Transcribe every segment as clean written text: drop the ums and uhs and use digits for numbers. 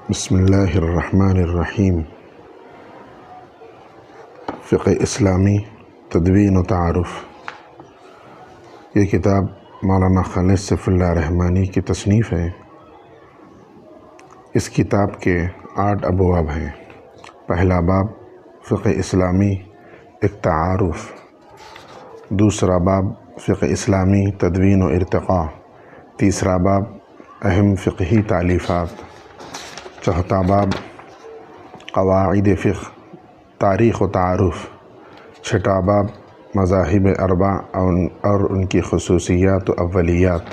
بسم اللہ الرحمن الرحیم۔ فقہ اسلامی تدوین و تعارف، یہ کتاب مولانا خالد سیف اللہ رحمانی کی تصنیف ہے۔ اس کتاب کے 8 ابواب ہیں۔ پہلا باب فقہ اسلامی ایک تعارف، دوسرا باب فقہ اسلامی تدوین و ارتقاء، تیسرا باب اہم فقہی تالیفات، چوتھا باب قواعد فقہ تاریخ و تعارف، چھٹا باب مذاہب اربع اور ان کی خصوصیات و اولیات،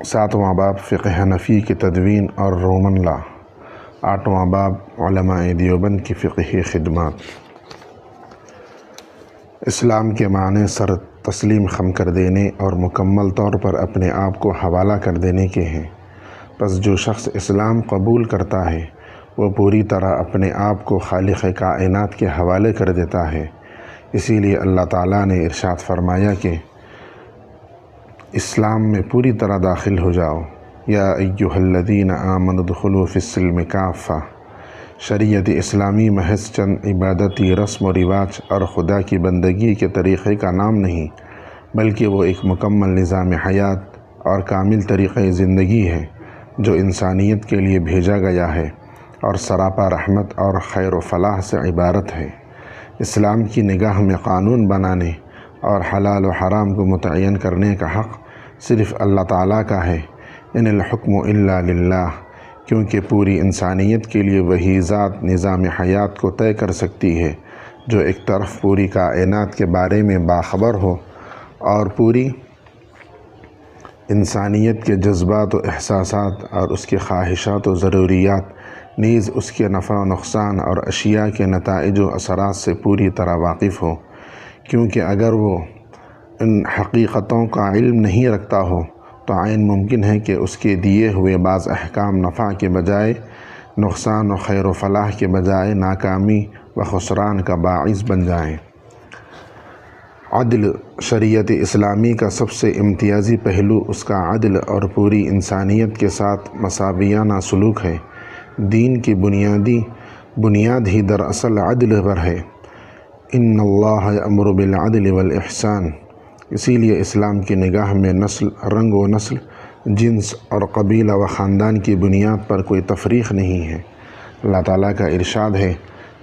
ساتواں باب فقہ حنفی کی تدوین اور رومن لا، آٹھواں باب علماء دیوبند کی فقہی خدمات۔ اسلام کے معنی سر تسلیم خم کر دینے اور مکمل طور پر اپنے آپ کو حوالہ کر دینے کے ہیں۔ پس جو شخص اسلام قبول کرتا ہے وہ پوری طرح اپنے آپ کو خالق کائنات کے حوالے کر دیتا ہے۔ اسی لیے اللہ تعالیٰ نے ارشاد فرمایا کہ اسلام میں پوری طرح داخل ہو جاؤ، یا ایھا الذین آمنوا ادخلوا فی السلم کافہ۔ شریعت اسلامی محض چند عبادتی رسم و رواج اور خدا کی بندگی کے طریقے کا نام نہیں، بلکہ وہ ایک مکمل نظام حیات اور کامل طریقۂ زندگی ہے جو انسانیت کے لیے بھیجا گیا ہے اور سراپا رحمت اور خیر و فلاح سے عبارت ہے۔ اسلام کی نگاہ میں قانون بنانے اور حلال و حرام کو متعین کرنے کا حق صرف اللہ تعالیٰ کا ہے۔ ان الحکم الا للہ، کیونکہ پوری انسانیت کے لیے وہی ذات نظام حیات کو طے کر سکتی ہے جو ایک طرف پوری کائنات کے بارے میں باخبر ہو اور پوری انسانیت کے جذبات و احساسات اور اس کی خواہشات و ضروریات، نیز اس کے نفع و نقصان اور اشیاء کے نتائج و اثرات سے پوری طرح واقف ہو، کیونکہ اگر وہ ان حقیقتوں کا علم نہیں رکھتا ہو تو عین ممکن ہے کہ اس کے دیے ہوئے بعض احکام نفع کے بجائے نقصان و خیر و فلاح کے بجائے ناکامی و خسران کا باعث بن جائیں۔ عدل، شریعت اسلامی کا سب سے امتیازی پہلو اس کا عدل اور پوری انسانیت کے ساتھ مساویانہ سلوک ہے۔ دین کی بنیاد ہی دراصل عدل پر ہے۔ ان اللہ یأمر بالعدل والاحسان۔ اسی لیے اسلام کی نگاہ میں نسل، رنگ و نسل، جنس اور قبیلہ و خاندان کی بنیاد پر کوئی تفریق نہیں ہے۔ اللہ تعالیٰ کا ارشاد ہے،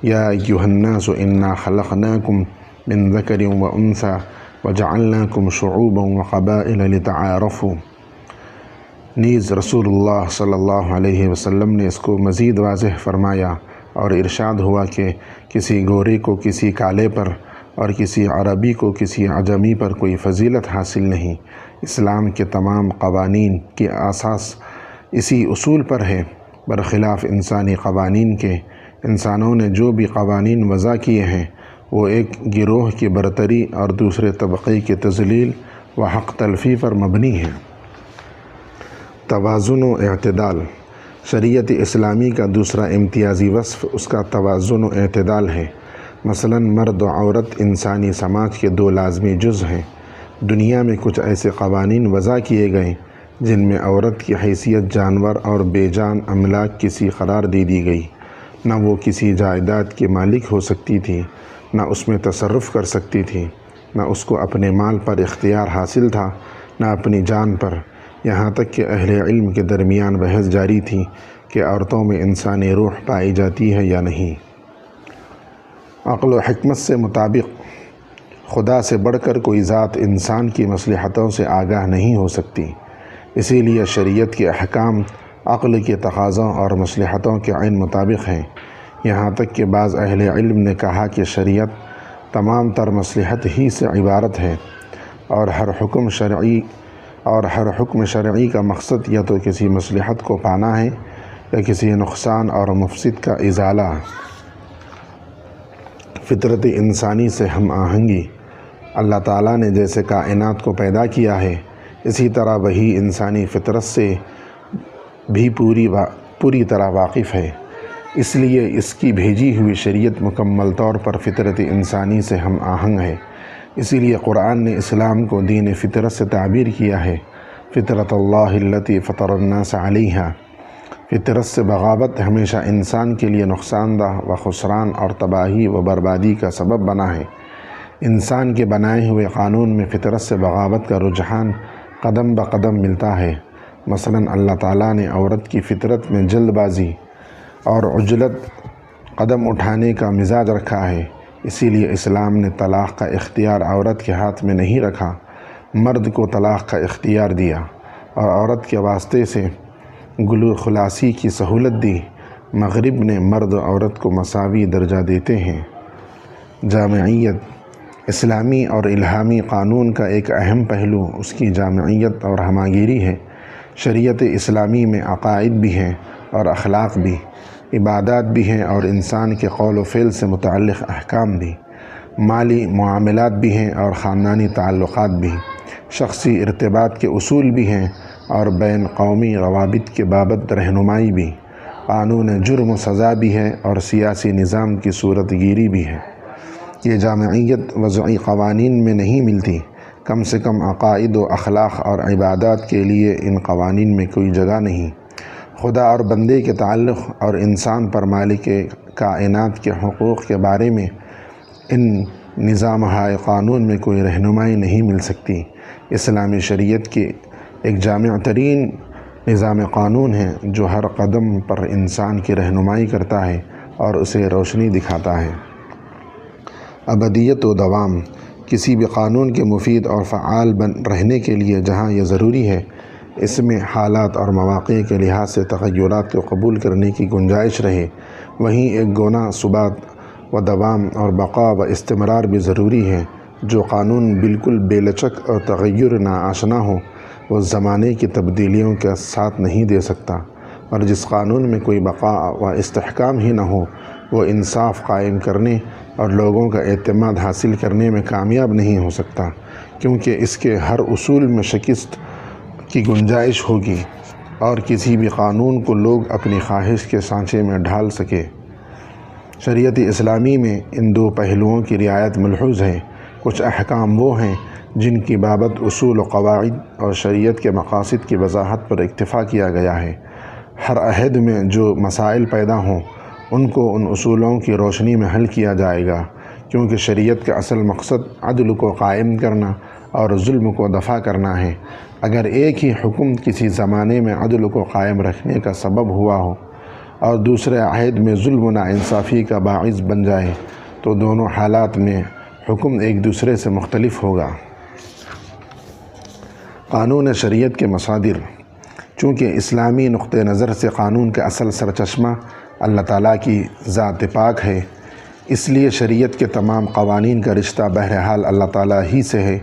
یا ایھا الناس انا خلقناکم من ذکر و انثی وجعلناکم شعوبا وقبائل لتعارفوا۔ نیز رسول اللہ صلی اللہ علیہ وسلم نے اس کو مزید واضح فرمایا اور ارشاد ہوا کہ کسی گورے کو کسی کالے پر اور کسی عربی کو کسی عجمی پر کوئی فضیلت حاصل نہیں۔ اسلام کے تمام قوانین کی اساس اسی اصول پر ہے۔ برخلاف انسانی قوانین کے، انسانوں نے جو بھی قوانین وضع کیے ہیں وہ ایک گروہ کی برتری اور دوسرے طبقے کی تذلیل و حق تلفی پر مبنی ہیں۔ توازن و اعتدال، شریعت اسلامی کا دوسرا امتیازی وصف اس کا توازن و اعتدال ہے۔ مثلا مرد و عورت انسانی سماج کے 2 لازمی جز ہیں۔ دنیا میں کچھ ایسے قوانین وضع کیے گئے جن میں عورت کی حیثیت جانور اور بے جان املاک کسی قرار دے دی گئی۔ نہ وہ کسی جائیداد کی مالک ہو سکتی تھی، نہ اس میں تصرف کر سکتی تھی، نہ اس کو اپنے مال پر اختیار حاصل تھا، نہ اپنی جان پر۔ یہاں تک کہ اہل علم کے درمیان بحث جاری تھی کہ عورتوں میں انسانی روح پائی جاتی ہے یا نہیں۔ عقل و حکمت سے مطابق خدا سے بڑھ کر کوئی ذات انسان کی مصلحتوں سے آگاہ نہیں ہو سکتی۔ اسی لیے شریعت کے احکام عقل کے تقاضوں اور مصلحتوں کے عین مطابق ہیں۔ یہاں تک کہ بعض اہل علم نے کہا کہ شریعت تمام تر مصلحت ہی سے عبارت ہے، اور ہر حکم شرعی کا مقصد یا تو کسی مصلحت کو پانا ہے یا کسی نقصان اور مفسد کا ازالہ۔ فطرت انسانی سے ہم آہنگی، اللہ تعالیٰ نے جیسے کائنات کو پیدا کیا ہے اسی طرح وہی انسانی فطرت سے بھی پوری طرح واقف ہے۔ اس لیے اس کی بھیجی ہوئی شریعت مکمل طور پر فطرت انسانی سے ہم آہنگ ہے۔ اسی لیے قرآن نے اسلام کو دین فطرت سے تعبیر کیا ہے۔ فطرت اللہ التی فطر الناس علیہا۔ فطرت سے بغاوت ہمیشہ انسان کے لیے نقصان دہ و خسران اور تباہی و بربادی کا سبب بنا ہے۔ انسان کے بنائے ہوئے قانون میں فطرت سے بغاوت کا رجحان قدم بقدم ملتا ہے۔ مثلاً اللہ تعالیٰ نے عورت کی فطرت میں جلد بازی اور عجلت قدم اٹھانے کا مزاج رکھا ہے، اسی لیے اسلام نے طلاق کا اختیار عورت کے ہاتھ میں نہیں رکھا، مرد کو طلاق کا اختیار دیا اور عورت کے واسطے سے گلو خلاصی کی سہولت دی۔ مغرب نے مرد و عورت کو مساوی درجہ دیتے ہیں۔ جامعیت اسلامی اور الہامی قانون کا ایک اہم پہلو اس کی جامعیت اور ہماگیری ہے۔ شریعت اسلامی میں عقائد بھی ہیں اور اخلاق بھی، عبادات بھی ہیں اور انسان کے قول و فعل سے متعلق احکام بھی، مالی معاملات بھی ہیں اور خاندانی تعلقات بھی، شخصی ارتباط کے اصول بھی ہیں اور بین قومی روابط کے بابت رہنمائی بھی، قانون جرم و سزا بھی ہے اور سیاسی نظام کی صورت گیری بھی ہے۔ یہ جامعیت وضعی قوانین میں نہیں ملتی، کم سے کم عقائد و اخلاق اور عبادات کے لیے ان قوانین میں کوئی جگہ نہیں۔ خدا اور بندے کے تعلق اور انسان پر مالک کائنات کے حقوق کے بارے میں ان نظام قانون میں کوئی رہنمائی نہیں مل سکتی۔ اسلامی شریعت کی ایک جامع ترین نظام قانون ہے جو ہر قدم پر انسان کی رہنمائی کرتا ہے اور اسے روشنی دکھاتا ہے۔ ابدیت و دوام کسی بھی قانون کے مفید اور فعال رہنے کے لیے جہاں یہ ضروری ہے اس میں حالات اور مواقع کے لحاظ سے تغیرات کو قبول کرنے کی گنجائش رہے، وہیں ایک گونا ثبات و دوام اور بقا و استمرار بھی ضروری ہے۔ جو قانون بالکل بے لچک اور تغیر ناآشنا ہو وہ زمانے کی تبدیلیوں کا ساتھ نہیں دے سکتا، اور جس قانون میں کوئی بقا و استحکام ہی نہ ہو وہ انصاف قائم کرنے اور لوگوں کا اعتماد حاصل کرنے میں کامیاب نہیں ہو سکتا، کیونکہ اس کے ہر اصول میں شکست کی گنجائش ہوگی اور کسی بھی قانون کو لوگ اپنی خواہش کے سانچے میں ڈھال سکے۔ شریعت اسلامی میں ان دو پہلوؤں کی رعایت ملحوظ ہے۔ کچھ احکام وہ ہیں جن کی بابت اصول و قواعد اور شریعت کے مقاصد کی وضاحت پر اکتفا کیا گیا ہے۔ ہر عہد میں جو مسائل پیدا ہوں ان کو ان اصولوں کی روشنی میں حل کیا جائے گا، کیونکہ شریعت کا اصل مقصد عدل کو قائم کرنا اور ظلم کو دفع کرنا ہے۔ اگر ایک ہی حکم کسی زمانے میں عدل کو قائم رکھنے کا سبب ہوا ہو اور دوسرے عہد میں ظلم و ناانصافی کا باعث بن جائے تو دونوں حالات میں حکم ایک دوسرے سے مختلف ہوگا۔ قانون شریعت کے مصادر چونکہ اسلامی نقطہ نظر سے قانون کا اصل سرچشمہ اللہ تعالیٰ کی ذات پاک ہے، اس لیے شریعت کے تمام قوانین کا رشتہ بہرحال اللہ تعالیٰ ہی سے ہے۔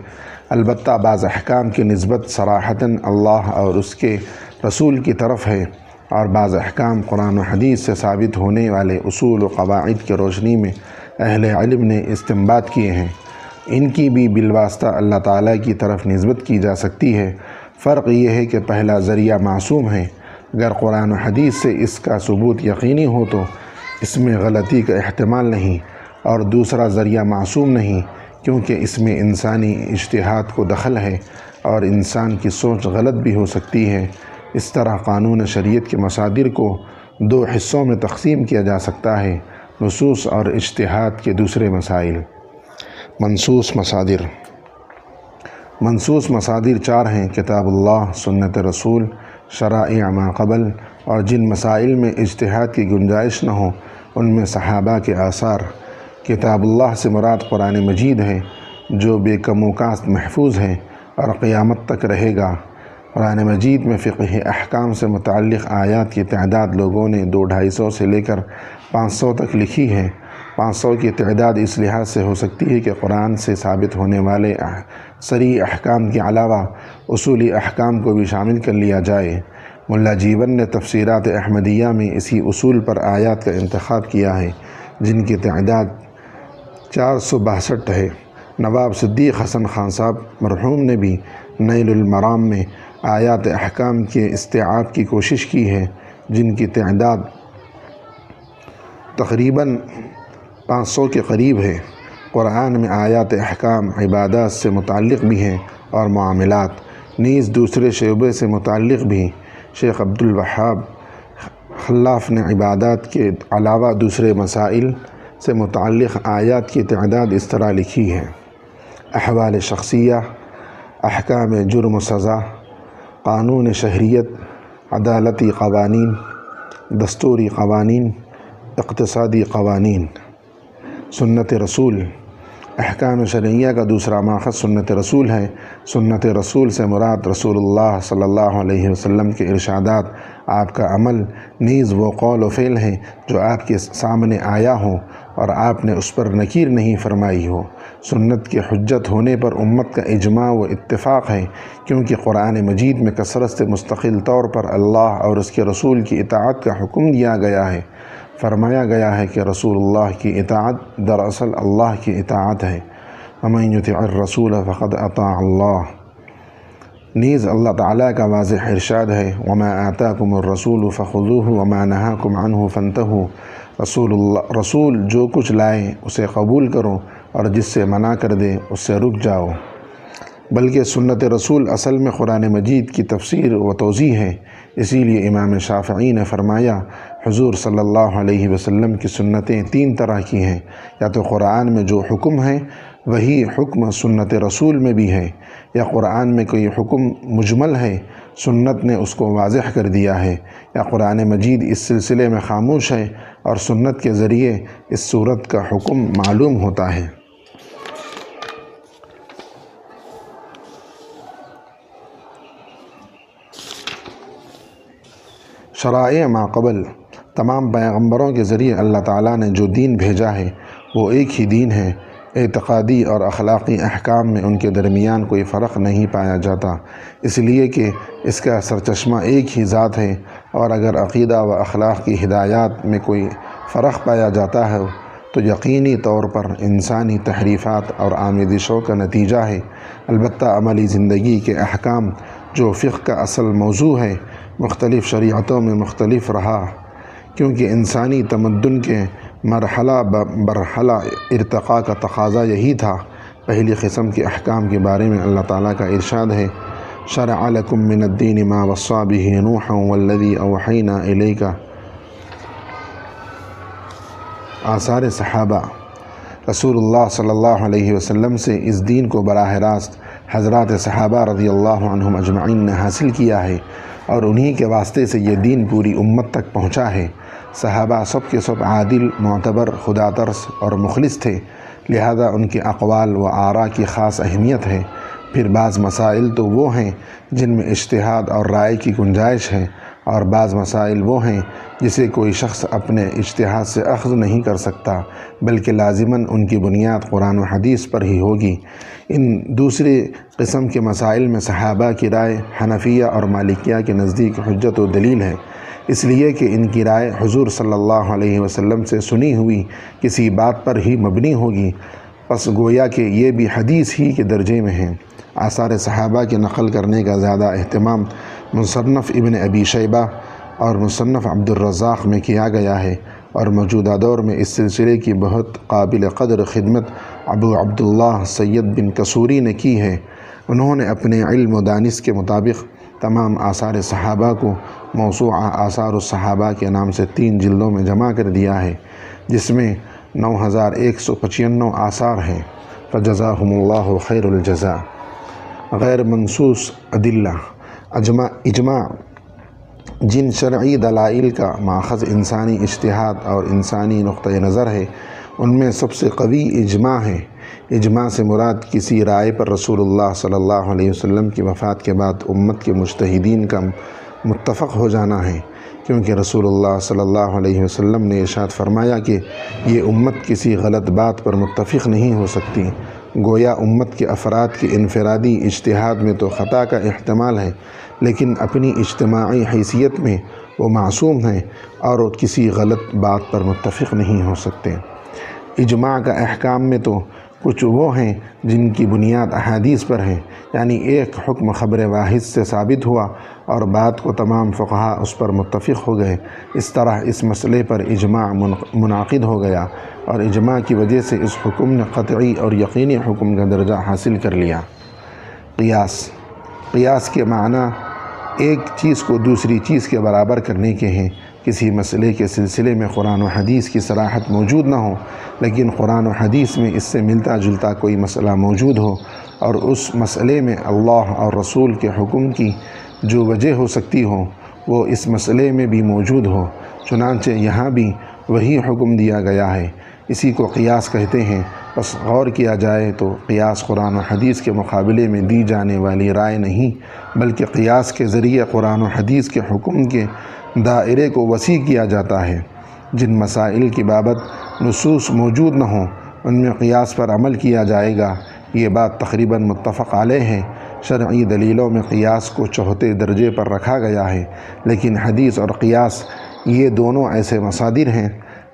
البتہ بعض احکام کی نسبت صراحتاً اللہ اور اس کے رسول کی طرف ہے، اور بعض احکام قرآن و حدیث سے ثابت ہونے والے اصول و قواعد کی روشنی میں اہل علم نے استنباط کیے ہیں۔ ان کی بھی بالواسطہ اللہ تعالیٰ کی طرف نسبت کی جا سکتی ہے۔ فرق یہ ہے کہ پہلا ذریعہ معصوم ہے، اگر قرآن و حدیث سے اس کا ثبوت یقینی ہو تو اس میں غلطی کا احتمال نہیں، اور دوسرا ذریعہ معصوم نہیں، کیونکہ اس میں انسانی اجتہاد کو دخل ہے اور انسان کی سوچ غلط بھی ہو سکتی ہے۔ اس طرح قانون شریعت کے مصادر کو دو حصوں میں تقسیم کیا جا سکتا ہے: نصوص اور اجتہاد کے دوسرے مسائل۔ منصوص مصادر منصوص مصادر چار ہیں: کتاب اللہ، سنت رسول، شرائع ما قبل، اور جن مسائل میں اجتہاد کی گنجائش نہ ہو ان میں صحابہ کے آثار۔ کتاب اللہ سے مراد قرآن مجید ہے جو بے کم و کاست محفوظ ہے اور قیامت تک رہے گا۔ قرآن مجید میں فقہی احکام سے متعلق آیات کی تعداد لوگوں نے 200-250 سے لے کر 500 تک لکھی ہے۔ 500 کی تعداد اس لحاظ سے ہو سکتی ہے کہ قرآن سے ثابت ہونے والے صریح احکام کے علاوہ اصولی احکام کو بھی شامل کر لیا جائے۔ ملا جیون نے تفسیرات احمدیہ میں اسی اصول پر آیات کا انتخاب کیا ہے جن کی تعداد 462 ہے۔ نواب صدیق حسن خان صاحب مرحوم نے بھی نیل المرام میں آیات احکام کے استیعاب کی کوشش کی ہے جن کی تعداد تقریباً 500 کے قریب ہے۔ قرآن میں آیات احکام عبادات سے متعلق بھی ہیں اور معاملات، نیز دوسرے شعبے سے متعلق بھی شیخ عبدالوہاب خلاف نے عبادات کے علاوہ دوسرے مسائل سے متعلق آیات کی تعداد اس طرح لکھی ہے: احوال شخصیہ، احکام جرم و سزا، قانون شہریت، عدالتی قوانین، دستوری قوانین، اقتصادی قوانین۔ سنت رسول، احکام شرعیہ کا دوسرا ماخذ سنت رسول ہے۔ سنت رسول سے مراد رسول اللہ صلی اللہ علیہ وسلم کے ارشادات، آپ کا عمل، نیز وہ قول و فعل ہیں جو آپ کے سامنے آیا ہو اور آپ نے اس پر نکیر نہیں فرمائی ہو۔ سنت کے حجت ہونے پر امت کا اجماع و اتفاق ہے، کیونکہ قرآن مجید میں کثرت سے مستقل طور پر اللہ اور اس کے رسول کی اطاعت کا حکم دیا گیا ہے۔ فرمایا گیا ہے کہ رسول اللہ کی اطاعت دراصل اللہ کی اطاعت ہے۔ وَمَن يُطِعِ الرَّسُولَ فَقَدْ أَطَاعَ اللَّهَ۔ نیز اللہ تعالیٰ کا واضح ارشاد ہے: وَمَا آتَاكُمُ الرَّسُولُ فَخُذُوهُ وَمَا نَهَاكُمْ عَنْهُ فَانْتَهُوا۔ رسول جو کچھ لائے اسے قبول کرو اور جس سے منع کر دے اس سے رک جاؤ۔ بلکہ سنت رسول اصل میں قرآن مجید کی تفسیر و توضیح ہے۔ اسی لیے امام شافعی نے فرمایا، حضور صلی اللہ علیہ وسلم کی سنتیں تین طرح کی ہیں: یا تو قرآن میں جو حکم ہے وہی حکم سنت رسول میں بھی ہے، یا قرآن میں کوئی حکم مجمل ہے، سنت نے اس کو واضح کر دیا ہے، یا قرآن مجید اس سلسلے میں خاموش ہے اور سنت کے ذریعے اس صورت کا حکم معلوم ہوتا ہے۔ شرائع ما قبل، تمام پیغمبروں کے ذریعے اللہ تعالیٰ نے جو دین بھیجا ہے وہ ایک ہی دین ہے۔ اعتقادی اور اخلاقی احکام میں ان کے درمیان کوئی فرق نہیں پایا جاتا، اس لیے کہ اس کا سرچشمہ ایک ہی ذات ہے، اور اگر عقیدہ و اخلاق کی ہدایات میں کوئی فرق پایا جاتا ہے تو یقینی طور پر انسانی تحریفات اور آمیزشوں کا نتیجہ ہے۔ البتہ عملی زندگی کے احکام جو فقہ کا اصل موضوع ہے، مختلف شریعتوں میں مختلف رہا، کیونکہ انسانی تمدن کے مرحلہ برحلہ ارتقاء کا تقاضا یہی تھا۔ پہلی قسم کے احکام کے بارے میں اللہ تعالیٰ کا ارشاد ہے: شرع لکم من الدین ما وصی بہ نوحا والذی اوحینا الیک۔ آثار صحابہ، رسول اللہ صلی اللہ علیہ وسلم سے اس دین کو براہ راست حضرات صحابہ رضی اللہ عنہم اجمعین نے حاصل کیا ہے، اور انہی کے واسطے سے یہ دین پوری امت تک پہنچا ہے۔ صحابہ سب کے سب عادل، معتبر، خدا ترس اور مخلص تھے، لہذا ان کے اقوال و آراء کی خاص اہمیت ہے۔ پھر بعض مسائل تو وہ ہیں جن میں اجتہاد اور رائے کی گنجائش ہے، اور بعض مسائل وہ ہیں جسے کوئی شخص اپنے اجتہاد سے اخذ نہیں کر سکتا، بلکہ لازماً ان کی بنیاد قرآن و حدیث پر ہی ہوگی۔ ان دوسری قسم کے مسائل میں صحابہ کی رائے حنفیہ اور مالکیہ کے نزدیک حجت و دلیل ہے، اس لیے کہ ان کی رائے حضور صلی اللہ علیہ وسلم سے سنی ہوئی کسی بات پر ہی مبنی ہوگی، پس گویا کہ یہ بھی حدیث ہی کے درجے میں ہیں۔ آثار صحابہ کے نقل کرنے کا زیادہ اہتمام مصنف ابن ابی شیبہ اور مصنف عبدالرزاق میں کیا گیا ہے، اور موجودہ دور میں اس سلسلے کی بہت قابل قدر خدمت ابو عبداللہ سید بن کسوری نے کی ہے۔ انہوں نے اپنے علم و دانش کے مطابق تمام آثار صحابہ کو موسوعہ آثار الصحابہ کے نام سے 3 جلدوں میں جمع کر دیا ہے، جس میں 9195 آثار ہیں۔ فجزاہم اللہ خیر الجزاء۔ غیر منصوص ادلہ، اجماع جن شرعی دلائل کا ماخذ انسانی اجتہاد اور انسانی نقطہ نظر ہے، ان میں سب سے قوی اجماع ہے۔ اجماع سے مراد کسی رائے پر رسول اللہ صلی اللہ علیہ وسلم کی وفات کے بعد امت کے مجتہدین کا متفق ہو جانا ہے، کیونکہ رسول اللہ صلی اللہ علیہ وسلم نے ارشاد فرمایا کہ یہ امت کسی غلط بات پر متفق نہیں ہو سکتی۔ گویا امت کے افراد کے انفرادی اجتہاد میں تو خطا کا احتمال ہے، لیکن اپنی اجتماعی حیثیت میں وہ معصوم ہیں اور وہ کسی غلط بات پر متفق نہیں ہو سکتے۔ اجماع کا احکام میں تو کچھ وہ ہیں جن کی بنیاد احادیث پر ہے، یعنی ایک حکم خبر واحد سے ثابت ہوا اور بات کو تمام فقہا اس پر متفق ہو گئے۔ اس طرح اس مسئلے پر اجماع منعقد ہو گیا، اور اجماع کی وجہ سے اس حکم نے قطعی اور یقینی حکم کا درجہ حاصل کر لیا۔ قیاس، قیاس کے معنی ایک چیز کو دوسری چیز کے برابر کرنے کے ہیں۔ کسی مسئلے کے سلسلے میں قرآن و حدیث کی صراحت موجود نہ ہو، لیکن قرآن و حدیث میں اس سے ملتا جلتا کوئی مسئلہ موجود ہو، اور اس مسئلے میں اللہ اور رسول کے حکم کی جو وجہ ہو سکتی ہو وہ اس مسئلے میں بھی موجود ہو۔ چنانچہ یہاں بھی وہی حکم دیا گیا ہے، اسی کو قیاس کہتے ہیں۔ بس غور کیا جائے تو قیاس قرآن و حدیث کے مقابلے میں دی جانے والی رائے نہیں، بلکہ قیاس کے ذریعے قرآن و حدیث کے حکم کے دائرے کو وسیع کیا جاتا ہے۔ جن مسائل کی بابت نصوص موجود نہ ہوں ان میں قیاس پر عمل کیا جائے گا، یہ بات تقریباً متفق علیہ ہے۔ شرعی دلیلوں میں قیاس کو چوتھے درجے پر رکھا گیا ہے، لیکن حدیث اور قیاس یہ دونوں ایسے مصادر ہیں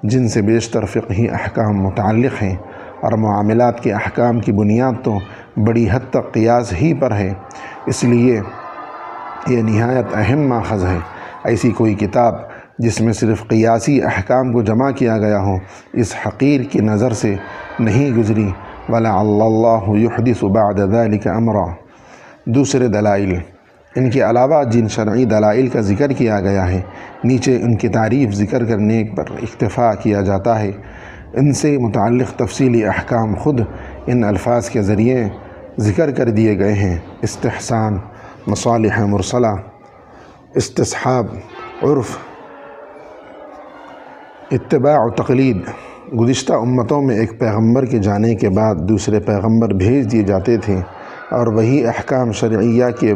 جن سے بیشتر فقہی احکام متعلق ہیں، اور معاملات کے احکام کی بنیاد تو بڑی حد تک قیاس ہی پر ہے، اس لیے یہ نہایت اہم ماخذ ہے۔ ایسی کوئی کتاب جس میں صرف قیاسی احکام کو جمع کیا گیا ہو اس حقیر کی نظر سے نہیں گزری۔ وَلَعَلَّ اللَّهُ يُحْدِثُ بَعْدَ ذَلِكَ أَمْرًا۔ دوسرے دلائل، ان کے علاوہ جن شرعی دلائل کا ذکر کیا گیا ہے نیچے ان کی تعریف ذکر کرنے پر اکتفا کیا جاتا ہے۔ ان سے متعلق تفصیلی احکام خود ان الفاظ کے ذریعے ذکر کر دیے گئے ہیں: استحسان، مصالح مرسلہ، استصحاب، عرف، اتباع و تقلید۔ گزشتہ امتوں میں ایک پیغمبر کے جانے کے بعد دوسرے پیغمبر بھیج دیے جاتے تھے، اور وہی احکام شرعیہ کے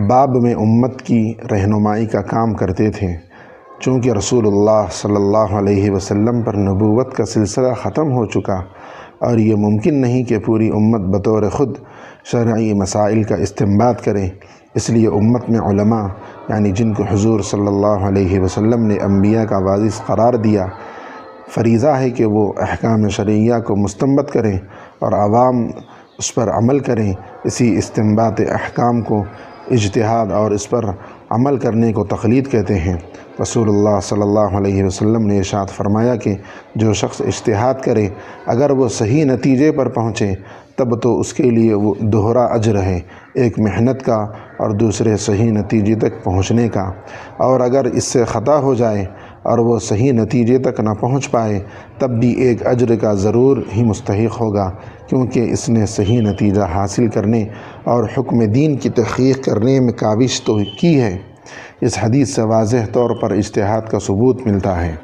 باب میں امت کی رہنمائی کا کام کرتے تھے۔ چونکہ رسول اللہ صلی اللہ علیہ وسلم پر نبوت کا سلسلہ ختم ہو چکا اور یہ ممکن نہیں کہ پوری امت بطور خود شرعی مسائل کا استنباط کرے، اس لیے امت میں علماء، یعنی جن کو حضور صلی اللہ علیہ وسلم نے انبیاء کا وارث قرار دیا، فریضہ ہے کہ وہ احکام شرعیہ کو مستنبط کریں اور عوام اس پر عمل کریں۔ اسی استنباط احکام کو اجتہاد اور اس پر عمل کرنے کو تقلید کہتے ہیں۔ رسول اللہ صلی اللہ علیہ وسلم نے ارشاد فرمایا کہ جو شخص اجتہاد کرے اگر وہ صحیح نتیجے پر پہنچے تب تو اس کے لیے وہ دوہرا اجر ہے، ایک محنت کا اور دوسرے صحیح نتیجے تک پہنچنے کا، اور اگر اس سے خطا ہو جائے اور وہ صحیح نتیجے تک نہ پہنچ پائے تب بھی ایک اجر کا ضرور ہی مستحق ہوگا، کیونکہ اس نے صحیح نتیجہ حاصل کرنے اور حکم دین کی تحقیق کرنے میں کاوش تو کی ہے۔ اس حدیث سے واضح طور پر اجتہاد کا ثبوت ملتا ہے۔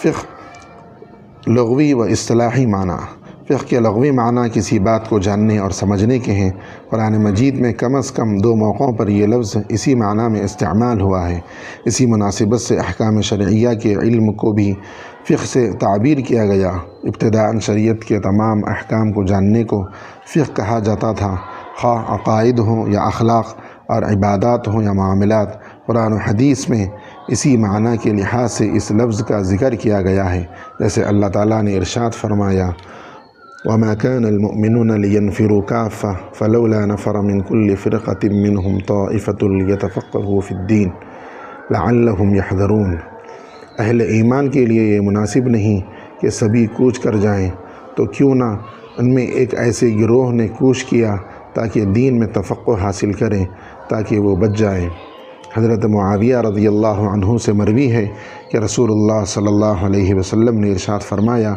فقہ لغوی و اصطلاحی معنی۔ فقہ کے لغوی معنی کسی بات کو جاننے اور سمجھنے کے ہیں۔ قرآن مجید میں کم از کم 2 موقعوں پر یہ لفظ اسی معنی میں استعمال ہوا ہے۔ اسی مناسبت سے احکام شرعیہ کے علم کو بھی فقہ سے تعبیر کیا گیا۔ ابتداءً شریعت کے تمام احکام کو جاننے کو فقہ کہا جاتا تھا، خواہ عقائد ہوں یا اخلاق، اور عبادات ہوں یا معاملات۔ قرآن و حدیث میں اسی معنی کے لحاظ سے اس لفظ کا ذکر کیا گیا ہے، جیسے اللہ تعالیٰ نے ارشاد فرمایا: وَمَا كَانَ الْمُؤْمِنُونَ لِيَنْفِرُوا كَافَّةً فَلَوْلَا نَفَرَ مِنْ كُلِّ فِرْقَةٍ مِّنْهُمْ طَائِفَةٌ لِيَتَفَقَّهُوا فِي الدِّينِ لَعَلَّهُمْ يَحْذَرُونَ۔ اہل ایمان کے لیے یہ مناسب نہیں کہ سبھی کوچ کر جائیں، تو کیوں نہ ان میں ایک ایسے گروہ نے کوچ کیا تاکہ دین میں تفقہ حاصل کریں، تاکہ وہ بچ جائیں۔ حضرت معاویہ رضی اللہ عنہ سے مروی ہے کہ رسول اللہ صلی اللہ علیہ وسلم نے ارشاد فرمایا: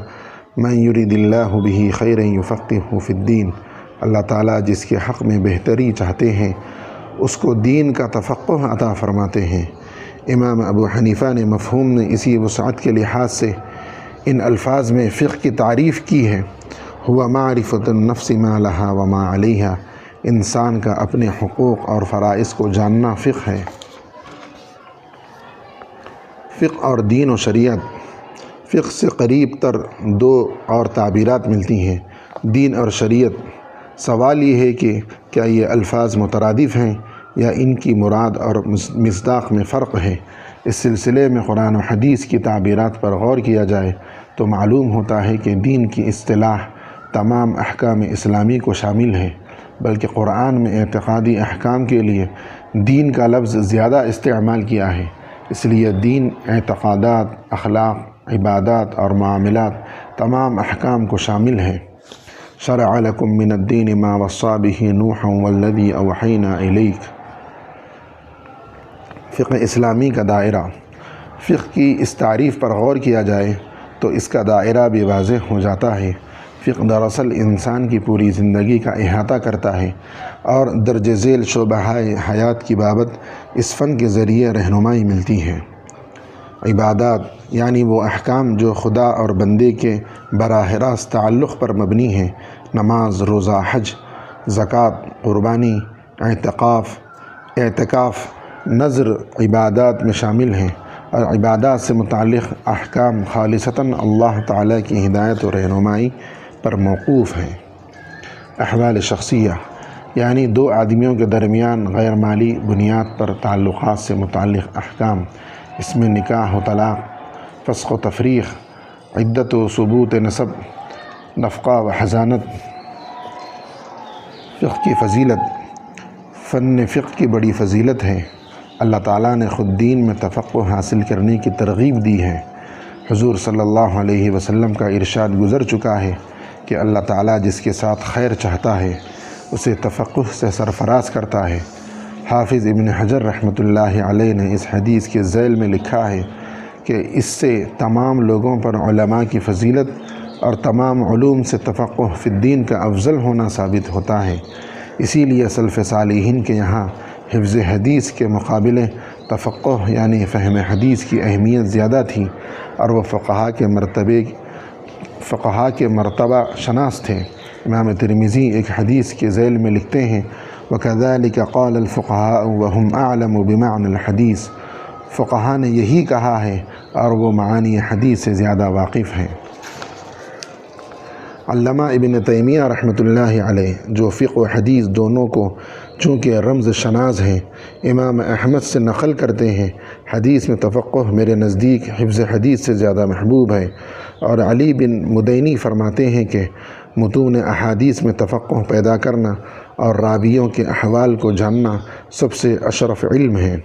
مَن يُرِدِ اللَّهُ بِهِ خَيْرًا يُفَقِّهْهُ فِي الدِّينِ۔ اللہ تعالیٰ جس کے حق میں بہتری چاہتے ہیں اس کو دین کا تفقہ عطا فرماتے ہیں۔ امام ابو حنیفہ نے مفہوم میں اسی وسعت کے لحاظ سے ان الفاظ میں فقہ کی تعریف کی ہے: ہوا معرفۃ النفس ما لها وما علیہا۔ انسان کا اپنے حقوق اور فرائض کو جاننا فقہ ہے۔ فقہ اور دین و شریعت۔ فقہ سے قریب تر 2 اور تعبیرات ملتی ہیں: دین اور شریعت۔ سوال یہ ہے کہ کیا یہ الفاظ مترادف ہیں یا ان کی مراد اور مصداق میں فرق ہے؟ اس سلسلے میں قرآن و حدیث کی تعبیرات پر غور کیا جائے تو معلوم ہوتا ہے کہ دین کی اصطلاح تمام احکام اسلامی کو شامل ہے، بلکہ قرآن میں اعتقادی احکام کے لیے دین کا لفظ زیادہ استعمال کیا ہے۔ اس لیے دین اعتقادات، اخلاق، عبادات اور معاملات تمام احکام کو شامل ہے۔ شرع لکم من الدین ما وصی بہ نوحا والذی اوحینا الیک۔ فقہ اسلامی کا دائرہ۔ فقہ کی اس تعریف پر غور کیا جائے تو اس کا دائرہ بھی واضح ہو جاتا ہے۔ فقہ دراصل انسان کی پوری زندگی کا احاطہ کرتا ہے اور درج ذیل شعبہ حیات کی بابت اس فن کے ذریعے رہنمائی ملتی ہے۔ عبادات یعنی وہ احکام جو خدا اور بندے کے براہ راست تعلق پر مبنی ہیں، نماز، روزہ، حج، زکوٰۃ، قربانی، اعتکاف، نذر عبادات میں شامل ہیں، اور عبادات سے متعلق احکام خالصتاً اللہ تعالیٰ کی ہدایت و رہنمائی پر موقوف ہیں۔ احوال شخصیہ یعنی دو آدمیوں کے درمیان غیر مالی بنیاد پر تعلقات سے متعلق احکام، اس میں نکاح و طلاق، فسخ و تفریق، عدت و ثبوت نسب، نفقہ و حضانت۔ فقہ کی فضیلت۔ فن فقہ کی بڑی فضیلت ہے۔ اللہ تعالیٰ نے خود دین میں تفقہ حاصل کرنے کی ترغیب دی ہے۔ حضور صلی اللہ علیہ وسلم کا ارشاد گزر چکا ہے کہ اللہ تعالیٰ جس کے ساتھ خیر چاہتا ہے اسے تفقہ سے سرفراز کرتا ہے۔ حافظ ابن حجر رحمۃ اللہ علیہ نے اس حدیث کے ذیل میں لکھا ہے کہ اس سے تمام لوگوں پر علماء کی فضیلت اور تمام علوم سے تفقہ فی الدین کا افضل ہونا ثابت ہوتا ہے۔ اسی لیے سلف صالحین کے یہاں حفظ حدیث کے مقابلے تفقہ یعنی فہم حدیث کی اہمیت زیادہ تھی، اور وہ فقہا کے مرتبہ شناس تھے۔ امام ترمذی ایک حدیث کے ذیل میں لکھتے ہیں وَكَذَلِكَ قَالَ الْفُقَهَاءُ وَهُمْ أَعْلَمُ بِمَعْنِ الْحَدِيثِ۔ فقہا نے یہی کہا ہے اور وہ معانی حدیث سے زیادہ واقف ہیں۔ علامہ ابن تیمیہ رحمۃ اللہ علیہ جو فقہ و حدیث دونوں کو چونکہ رمز شناس ہیں، امام احمد سے نقل کرتے ہیں، حدیث میں تفقہ میرے نزدیک حفظ حدیث سے زیادہ محبوب ہے، اور علی بن مدینی فرماتے ہیں کہ متون احادیث میں تفقہ پیدا کرنا اور راویوں کے احوال کو جاننا سب سے اشرف علم ہے۔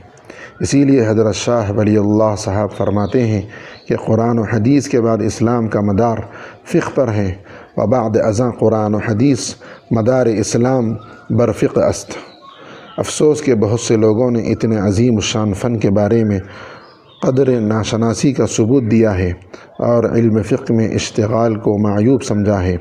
اسی لیے حضرت شاہ ولی اللہ صاحب فرماتے ہیں کہ قرآن و حدیث کے بعد اسلام کا مدار فقہ پر ہے، وبعد ازاں قرآن و حدیث مدار اسلام بر فقہ است۔ افسوس کہ بہت سے لوگوں نے اتنے عظیم الشان فن کے بارے میں قدر ناشناسی کا ثبوت دیا ہے اور علم فقہ میں اشتغال کو معیوب سمجھا ہے۔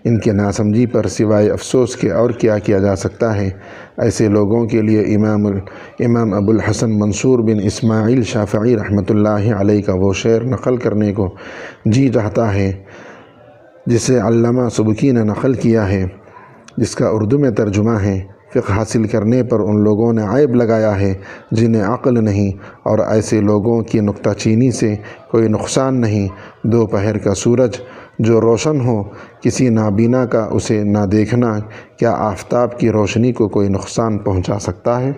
ان کے ناسمجھی پر سوائے افسوس کے اور کیا کیا جا سکتا ہے؟ ایسے لوگوں کے لیے امام ابو الحسن منصور بن اسماعیل شافعی رحمۃ اللہ علیہ کا وہ شعر نقل کرنے کو جی چاہتا ہے جسے علامہ سبکی نے نقل کیا ہے، جس کا اردو میں ترجمہ ہے: فقہ حاصل کرنے پر ان لوگوں نے عیب لگایا ہے جنہیں عقل نہیں، اور ایسے لوگوں کی نکتہ چینی سے کوئی نقصان نہیں۔ دوپہر کا سورج جو روشن ہو کسی نابینا کا اسے نہ دیکھنا، کیا آفتاب کی روشنی کو کوئی نقصان پہنچا سکتا ہے؟